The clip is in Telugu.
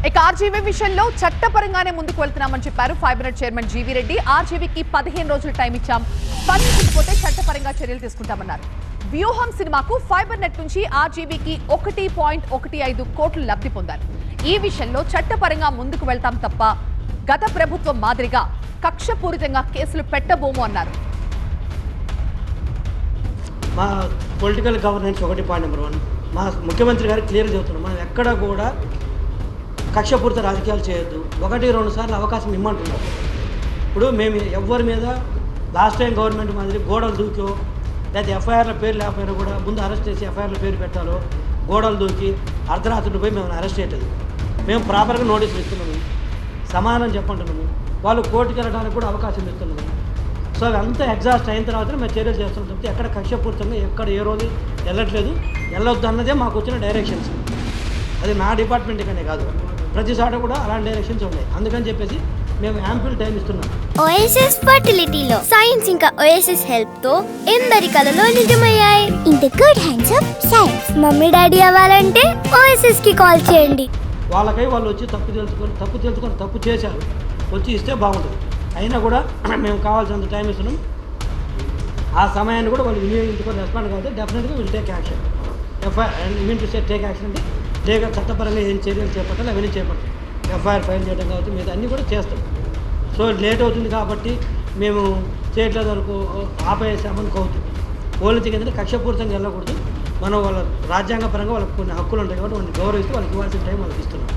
ఇక ఆర్జీవీ విషయంలో చట్టపరంగానే ముందుకు వెళ్తున్నామని చెప్పారు ఫైబర్నెట్ చైర్మన్ జీవీ రెడ్డి. ఆర్జీవీకి 15 రోజులు టైం ఇచ్చాం, స్పందించకపోతే చట్టపరంగా చర్యలు తీసుకుంటామన్నారు. వ్యూహం సినిమాకు ఫైబర్నెట్ నుంచి ఆర్జీవీకి 1.15 కోట్లు లబ్ధి పొందారు. ఈ విషయంలో చట్టపరంగా ముందుకు వెళ్తాం తప్ప గత ప్రభుత్వం మాదిరిగా కక్షపూరితంగా కేసులు పెట్టబోము అన్నారు. మా పొలిటికల్ గవర్నెన్స్ 1.1 మా ముఖ్యమంత్రి గారు క్లియర్గా చెబుతున్నాం, మనం ఎక్కడ కూడా కక్షపూరిత రాజకీయాలు చేయొద్దు, 1-2 సార్లు అవకాశం ఇమ్మంటున్నాం. ఇప్పుడు మేము ఎవరి మీద లాస్ట్ టైం గవర్నమెంట్ మాదిరి గోడలు దూకో లేకపోతే ఎఫ్ఐఆర్ల పేరు లేకపోయినా కూడా ముందు అరెస్ట్ చేసి ఎఫ్ఐఆర్ల పేరు పెట్టాలో గోడలు దూకి అర్ధరాత్రులు పోయి మేము అరెస్ట్ చేయలేదు. మేము ప్రాపర్గా నోటీసులు ఇస్తున్నాము, సమాధానం చెప్పంటున్నాము, వాళ్ళు కోర్టుకు వెళ్ళడానికి కూడా అవకాశం ఇస్తున్నాము. సో అంతా ఎగ్జాస్ట్ అయిన తర్వాత మేము చర్యలు చేస్తున్నాం తప్పితే ఎక్కడ కక్షపూరితంగా ఎక్కడ ఏ రోజు వెళ్ళట్లేదు, వెళ్ళొద్దు అన్నదే మాకు వచ్చిన డైరెక్షన్స్. అది నా డిపార్ట్మెంట్గానే కాదు, ప్రతి చోట కూడా అలాంటి డైరెక్షన్స్ ఉన్నాయి. అందుకని చెప్పేసి మేము యాంపుల్ టైం ఇస్తున్నాం. ఓఎస్ఎస్ ఫర్టిలిటీలో సైన్స్ ఇంకా ఓఎస్ఎస్ హెల్ప్ తో ఎందరి కలలు నిజమయ్యాయి. In the good hands of science. Mummy daddy అవ్వాలంటే ఓఎస్ఎస్ కి కాల్ చేయండి. వాళ్ళకై వాళ్ళు వచ్చి తప్పు తెలుసుకొని తప్పు చేశారు, వచ్చి ఇస్తే బాగుంటుంది. అయినా కూడా మేము కావాల్సినంత టైం ఇస్తున్నాం. ఆ సమయాన్ని కూడా వాళ్ళు వినియోగించుకొని రెస్పాండ్ కాబట్టి డెఫినెట్గా will take action. Mean to say take action అంటే చట్టపరంగా ఏం చర్యలు చేపట్టాలి అవన్నీ చేపట్టాలి. ఎఫ్ఐఆర్ ఫైల్ చేయడం కాబట్టి మీద అన్నీ కూడా చేస్తాం. సో లేట్ అవుతుంది కాబట్టి మేము చేయట్లేదు వరకు ఆపేసామని కోవచ్చు. పోలీసుకి ఏంటంటే కక్షపూరితంగా వెళ్ళకూడదు. మనం వాళ్ళ రాజ్యాంగపరంగా వాళ్ళకి కొన్ని హక్కులు ఉంటాయి కాబట్టి వాళ్ళని గౌరవిస్తూ వాళ్ళకి ఇవ్వాల్సిన టైం వాళ్ళకి ఇస్తున్నాం.